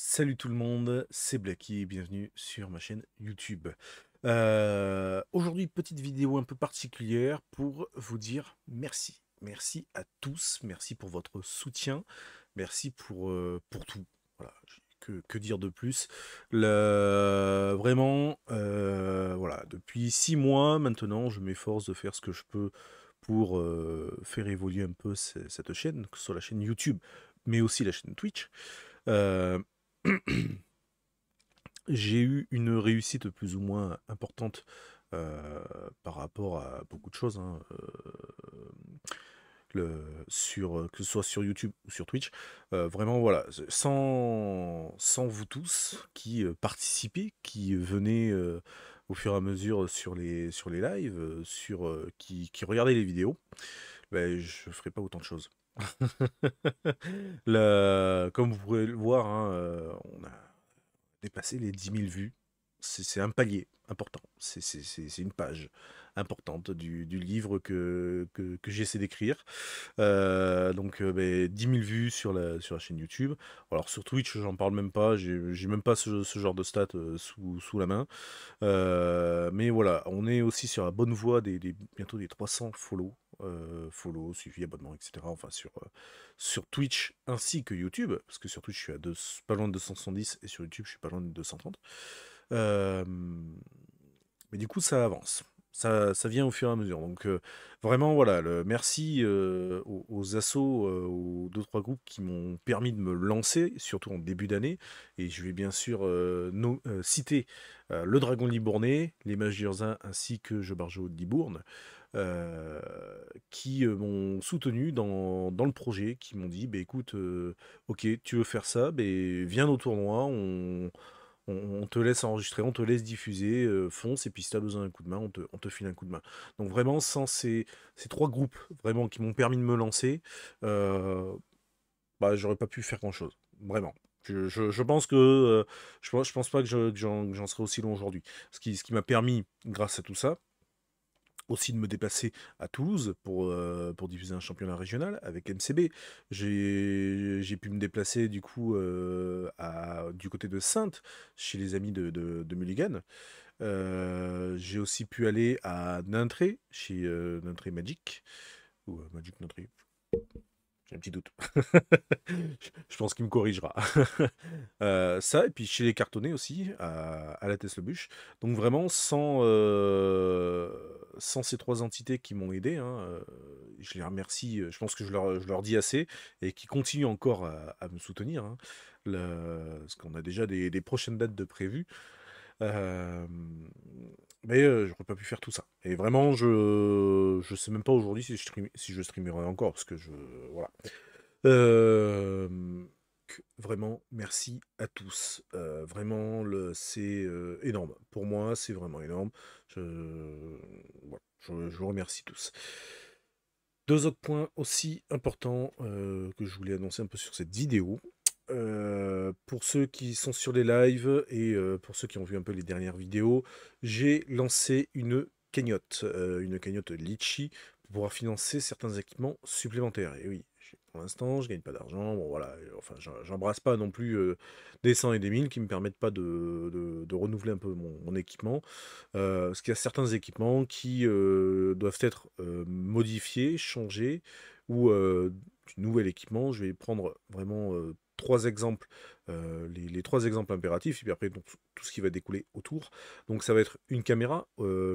Salut tout le monde, c'est Blacky et bienvenue sur ma chaîne YouTube. Aujourd'hui, petite vidéo un peu particulière pour vous dire merci. Merci à tous, merci pour votre soutien, merci pour tout. Voilà, que dire de plus? Vraiment, voilà, depuis 6 mois maintenant, je m'efforce de faire ce que je peux pour faire évoluer un peu cette chaîne, que ce soit la chaîne YouTube, mais aussi la chaîne Twitch. Euh, J'ai eu une réussite plus ou moins importante euh, par rapport à beaucoup de choses, hein, que ce soit sur YouTube ou sur Twitch. Vraiment, voilà, sans vous tous qui participez, qui venez au fur et à mesure sur les lives, qui regardez les vidéos, ben, je ne ferai pas autant de choses. Comme vous pourrez le voir, hein, on a dépasser les 10 000 vues. C'est un palier important. C'est une page importante du livre que j'essaie d'écrire. Donc, 10 000 vues sur la chaîne YouTube. Alors, sur Twitch, j'en parle même pas. J'ai même pas ce genre de stats sous la main. Mais voilà, on est aussi sur la bonne voie bientôt des 300 follow. Follow, suivi, abonnement, etc. Enfin, sur Twitch ainsi que YouTube, parce que sur Twitch, je suis pas loin de 270 et sur YouTube, je suis pas loin de 230. Euh, mais du coup, ça avance. Ça vient au fur et à mesure. Donc, vraiment, voilà, merci aux assos, aux deux, trois groupes qui m'ont permis de me lancer, surtout en début d'année. Et je vais bien sûr citer le Dragon Libournais, les Mages Urzains ainsi que Je Barjo de Libourne, euh, qui m'ont soutenu dans le projet, qui m'ont dit, bah, écoute, ok, tu veux faire ça, bah, viens au tournoi, on te laisse enregistrer, on te laisse diffuser, fonce, et puis si tu as besoin d'un coup de main, on te file un coup de main. Donc vraiment, sans ces trois groupes vraiment qui m'ont permis de me lancer, euh, bah, j'aurais pas pu faire grand-chose. Vraiment. Je pense que je pense pas que j'en serais aussi long aujourd'hui. Ce qui m'a permis, grâce à tout ça, aussi de me déplacer à Toulouse pour diffuser un championnat régional avec MCB. J'ai pu me déplacer du coup du côté de Saintes, chez les amis de Mulligan. J'ai aussi pu aller à Nintré, chez Nintré Magic, ou Magic Nintré, j'ai un petit doute. Je pense qu'il me corrigera. Ça, et puis chez les cartonnés aussi, à la Tesla-Buche. Donc vraiment, sans ces trois entités qui m'ont aidé, hein, je les remercie, je pense que je leur dis assez, et qui continuent encore à me soutenir, hein. Parce qu'on a déjà des prochaines dates de prévues. Euh, mais j'aurais pas pu faire tout ça. Et vraiment, je sais même pas aujourd'hui si je streamerai encore, parce que voilà. Euh, Vraiment, merci à tous. Vraiment, c'est énorme. Pour moi, c'est vraiment énorme. Voilà, je vous remercie tous. Deux autres points aussi importants que je voulais annoncer un peu sur cette vidéo. Pour ceux qui sont sur les lives et pour ceux qui ont vu un peu les dernières vidéos, j'ai lancé une cagnotte Litchi pour pouvoir financer certains équipements supplémentaires. Et oui, pour l'instant, je gagne pas d'argent. Bon voilà, enfin, j'embrasse pas non plus des 100 et des 1000 qui me permettent pas de renouveler un peu mon équipement. Parce qu'il y a certains équipements qui doivent être modifiés, changés, ou du nouvel équipement. Je vais prendre vraiment trois exemples, les trois exemples impératifs, et puis après donc, tout ce qui va découler autour. Donc ça va être une caméra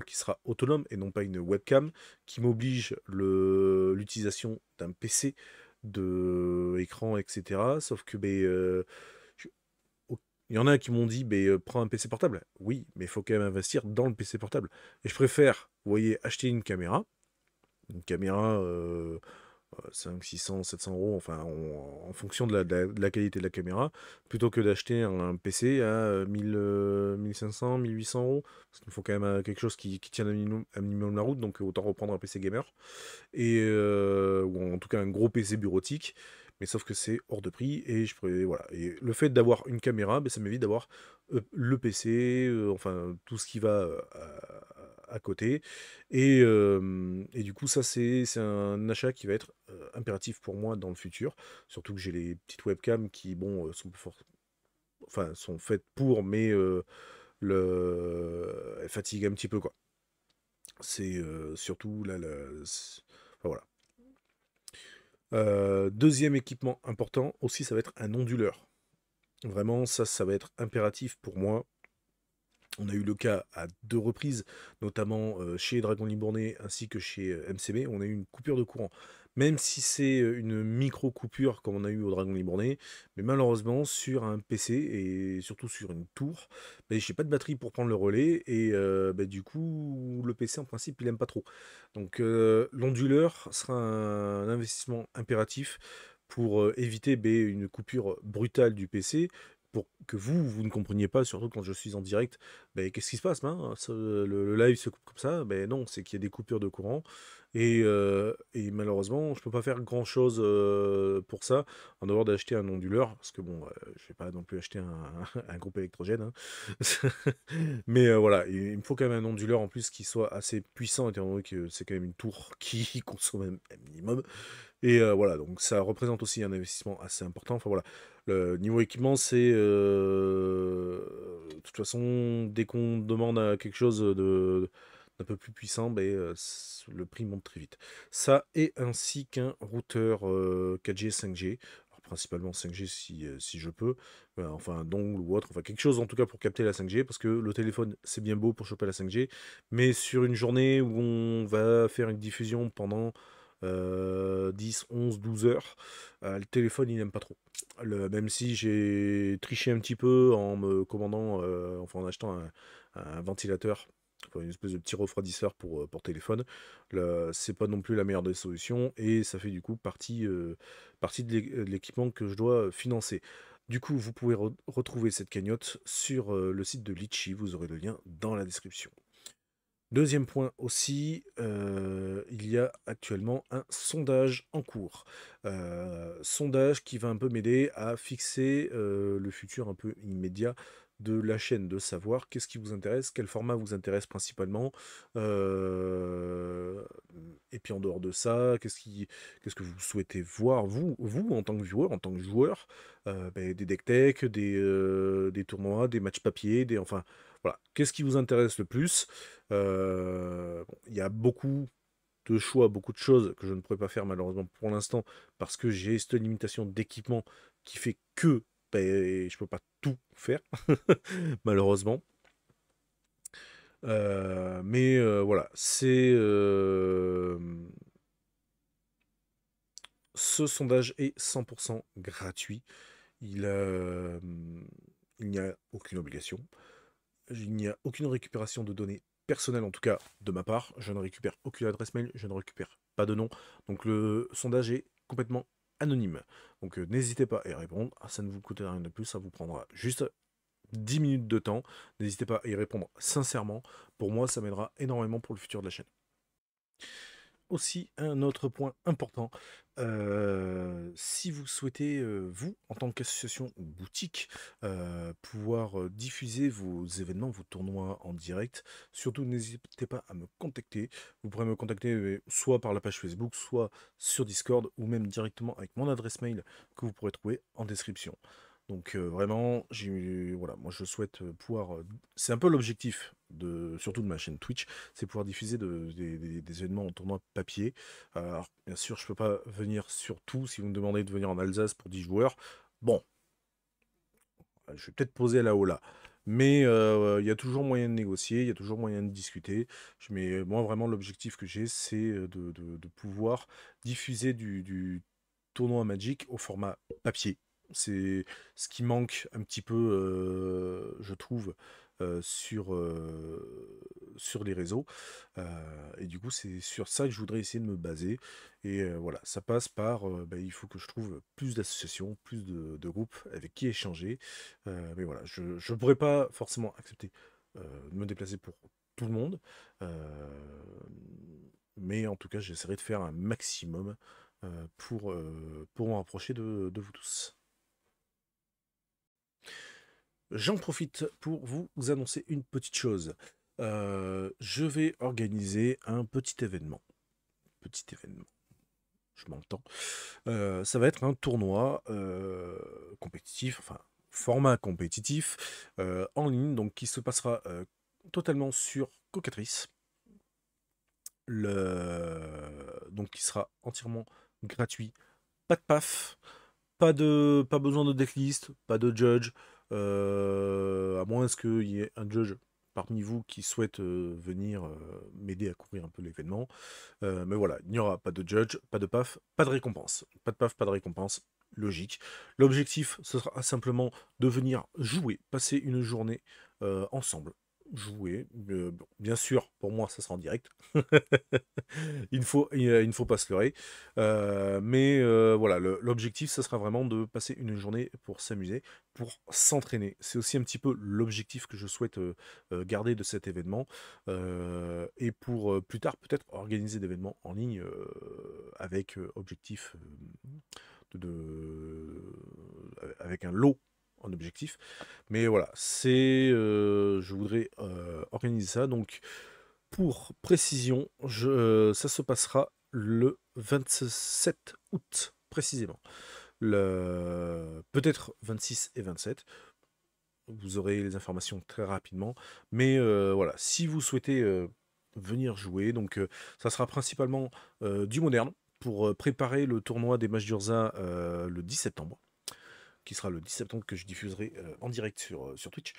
qui sera autonome et non pas une webcam, qui m'oblige l'utilisation d'un PC, de écran, etc. Sauf que je- il y en a qui m'ont dit, prends un PC portable. Oui, mais il faut quand même investir dans le PC portable. Et je préfère, vous voyez, acheter une caméra 5, 600, 700 euros, enfin, en fonction de la qualité de la caméra, plutôt que d'acheter un PC à 1000, 1500, 1800 euros. Parce qu'il faut quand même quelque chose qui tienne un minimum la route, donc autant reprendre un PC gamer ou en tout cas un gros PC bureautique, mais sauf que c'est hors de prix et voilà. Et le fait d'avoir une caméra, ça m'évite d'avoir le PC, enfin tout ce qui va à côté. Et du coup, ça c'est un achat qui va être impératif pour moi dans le futur, surtout que j'ai les petites webcams qui bon sont enfin, sont faites pour, mais elles fatiguent un petit peu, quoi. C'est surtout là, enfin, voilà. Deuxième équipement important aussi, ça va être un onduleur. Vraiment, ça va être impératif pour moi. On a eu le cas à 2 reprises, notamment, chez Dragon Libournais ainsi que chez, MCB, on a eu une coupure de courant. Même si c'est, une micro coupure comme on a eu au Dragon Libournais, mais malheureusement sur un PC et surtout sur une tour, beh, j'ai pas de batterie pour prendre le relais et bah, du coup, le PC en principe il aime pas trop. Donc l'onduleur sera un investissement impératif pour, éviter, beh, une coupure brutale du PC, pour que vous ne compreniez pas, surtout quand je suis en direct, beh, qu'est-ce qui se passe, hein? Le live se coupe comme ça? Ben non, c'est qu'il y a des coupures de courant et malheureusement, je peux pas faire grand-chose, pour ça, en dehors d'acheter un onduleur, parce que bon, je vais pas non plus acheter un un groupe électrogène, hein. Mais voilà, il me faut quand même un onduleur en plus qui soit assez puissant, étant donné que c'est quand même une tour qui consomme un minimum. Et voilà, donc ça représente aussi un investissement assez important. Enfin voilà, le niveau équipement, c'est de toute façon, dès qu'on demande à quelque chose d'un peu plus puissant, ben, le prix monte très vite. Ça et ainsi qu'un routeur 4G, 5G. Alors, principalement 5G si je peux, enfin un dongle ou autre, enfin quelque chose en tout cas pour capter la 5G, parce que le téléphone c'est bien beau pour choper la 5G, mais sur une journée où on va faire une diffusion pendant 10, 11, 12 heures, le téléphone il n'aime pas trop. Même si j'ai triché un petit peu en me commandant, enfin en achetant un ventilateur, enfin, une espèce de petit refroidisseur pour téléphone, c'est pas non plus la meilleure des solutions et ça fait du coup partie de l'équipement que je dois financer. Du coup, vous pouvez retrouver cette cagnotte sur le site de Litchi, vous aurez le lien dans la description. Deuxième point aussi, il y a actuellement un sondage en cours. Sondage qui va un peu m'aider à fixer, le futur un peu immédiat de la chaîne, de savoir qu'est-ce qui vous intéresse, quel format vous intéresse principalement, heu et puis en dehors de ça, qu'est-ce que vous souhaitez voir vous en tant que viewer, en tant que joueur? Beh, des deck tech, des tournois, des matchs papier, enfin, voilà. Qu'est-ce qui vous intéresse le plus? Bon, il y a beaucoup de choix, beaucoup de choses que je ne pourrais pas faire malheureusement pour l'instant parce que j'ai cette limitation d'équipement qui fait que ben, je peux pas tout faire malheureusement. Mais voilà, ce sondage est 100% gratuit. Il, euh, il n'y a aucune obligation. Il n'y a aucune récupération de données personnelles, en tout cas de ma part. Je ne récupère aucune adresse mail, je ne récupère pas de nom. Donc le sondage est complètement anonyme. Donc n'hésitez pas à y répondre. Ça ne vous coûtera rien de plus, ça vous prendra juste 10 minutes de temps. N'hésitez pas à y répondre sincèrement. Pour moi, ça m'aidera énormément pour le futur de la chaîne. Aussi, un autre point important, si vous souhaitez, vous, en tant qu'association ou boutique, pouvoir, diffuser vos événements, vos tournois en direct, surtout n'hésitez pas à me contacter. Vous pourrez me contacter, soit par la page Facebook, soit sur Discord ou même directement avec mon adresse mail que vous pourrez trouver en description. Donc vraiment, voilà, moi je souhaite, pouvoir, c'est un peu l'objectif surtout de ma chaîne Twitch, c'est pouvoir diffuser des événements en tournoi papier. Alors, bien sûr, je peux pas venir sur tout. Si vous me demandez de venir en Alsace pour 10 joueurs, bon, je vais peut-être poser là-haut là. Mais il y a toujours moyen de négocier, il y a toujours moyen de discuter. Mais moi, vraiment, l'objectif que j'ai, c'est de pouvoir diffuser du tournoi Magic au format papier. C'est ce qui manque un petit peu, je trouve, sur les réseaux. Et du coup, c'est sur ça que je voudrais essayer de me baser. Et voilà, ça passe par, bah, il faut que je trouve plus d'associations, plus de groupes avec qui échanger. Mais voilà, je ne pourrais pas forcément accepter de me déplacer pour tout le monde. Mais en tout cas, j'essaierai de faire un maximum pour m'en rapprocher de vous tous. J'en profite pour vous annoncer une petite chose. Je vais organiser un petit événement. Petit événement, je m'entends. Ça va être un tournoi compétitif, enfin format compétitif en ligne, donc qui se passera totalement sur Cocatrice. Donc qui sera entièrement gratuit. Pas de PAF, pas besoin de decklist, pas de judge, à moins qu'il y ait un judge parmi vous qui souhaite venir m'aider à couvrir un peu l'événement. Mais voilà, il n'y aura pas de judge, pas de PAF, pas de récompense. Pas de PAF, pas de récompense, logique. L'objectif, ce sera simplement de venir jouer, passer une journée ensemble. Jouer, bon, bien sûr, pour moi, ça sera en direct. Il ne faut pas se leurrer. Mais voilà, l'objectif, ça sera vraiment de passer une journée pour s'amuser, pour s'entraîner. C'est aussi un petit peu l'objectif que je souhaite garder de cet événement. Et pour plus tard, peut-être organiser des événements en ligne avec objectif avec un lot en objectif. Mais voilà, je voudrais organiser ça. Donc, pour précision, ça se passera le 27 août, précisément. Peut-être 26 et 27. Vous aurez les informations très rapidement. Mais voilà, si vous souhaitez venir jouer, donc ça sera principalement du moderne pour préparer le tournoi des Mages d'Urza le 10 septembre, qui sera le 10 septembre que je diffuserai en direct sur Twitch.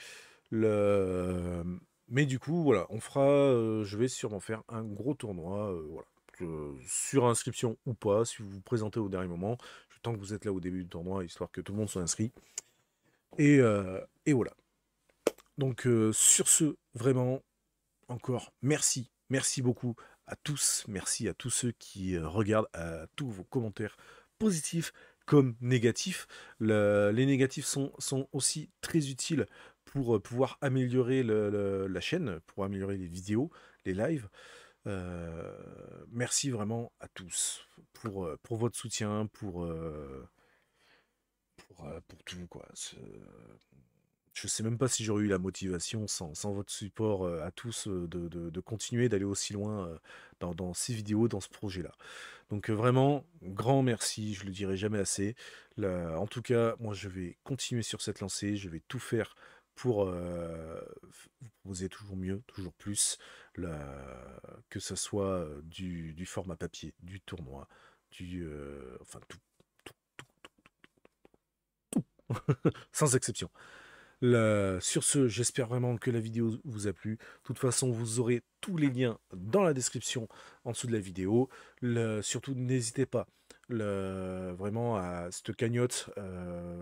Mais du coup, voilà, je vais sûrement faire un gros tournoi, voilà. Sur inscription ou pas, si vous vous présentez au dernier moment, tant que vous êtes là au début du tournoi, histoire que tout le monde soit inscrit. Et voilà. Donc sur ce, vraiment, encore merci beaucoup à tous, merci à tous ceux qui regardent, à tous vos commentaires positifs comme négatifs. Les négatifs sont aussi très utiles pour pouvoir améliorer la chaîne, pour améliorer les vidéos, les lives. Merci vraiment à tous pour votre soutien, pour tout, quoi. Je sais même pas si j'aurais eu la motivation sans votre support à tous de continuer d'aller aussi loin dans ces vidéos, dans ce projet-là. Donc vraiment, grand merci, je le dirai jamais assez. En tout cas, moi je vais continuer sur cette lancée, je vais tout faire pour vous proposer toujours mieux, toujours plus, que ce soit du format papier, du tournoi, enfin tout, sans exception. Sur ce, j'espère vraiment que la vidéo vous a plu. De toute façon, vous aurez tous les liens dans la description en dessous de la vidéo. Surtout, n'hésitez pas vraiment à cette cagnotte.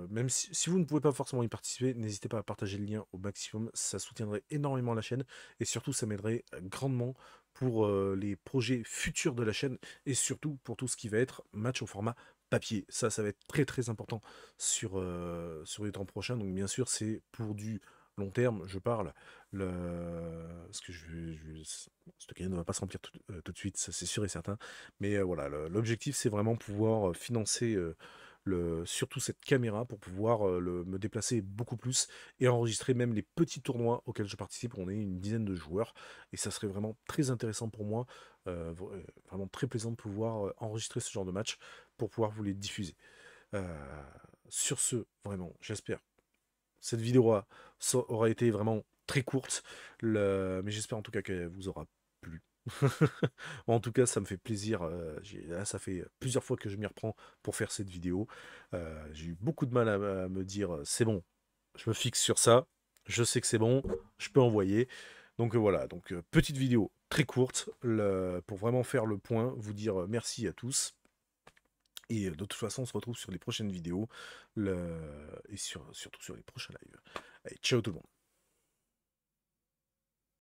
Même si vous ne pouvez pas forcément y participer, n'hésitez pas à partager le lien au maximum. Ça soutiendrait énormément la chaîne et surtout, ça m'aiderait grandement pour les projets futurs de la chaîne et surtout pour tout ce qui va être match au format papier. Ça va être très très important sur les temps prochains. Donc bien sûr, c'est pour du long terme, je parle. Parce que ce cagnotte ne va pas se remplir tout de suite, ça c'est sûr et certain. Mais voilà, l'objectif c'est vraiment pouvoir financer surtout cette caméra pour pouvoir me déplacer beaucoup plus et enregistrer même les petits tournois auxquels je participe. On est une dizaine de joueurs et ça serait vraiment très intéressant pour moi, vraiment très plaisant de pouvoir enregistrer ce genre de match pour pouvoir vous les diffuser. Euh, sur ce, vraiment, j'espère cette vidéo aura été vraiment très courte, mais j'espère en tout cas qu'elle vous aura plu. En tout cas, ça me fait plaisir. Là, ça fait plusieurs fois que je m'y reprends pour faire cette vidéo. J'ai eu beaucoup de mal à me dire, c'est bon, je me fixe sur ça, je sais que c'est bon, je peux envoyer. Donc voilà, donc petite vidéo très courte pour vraiment faire le point, vous dire merci à tous. Et de toute façon, on se retrouve sur les prochaines vidéos et surtout sur les prochains lives. Allez, ciao tout le monde.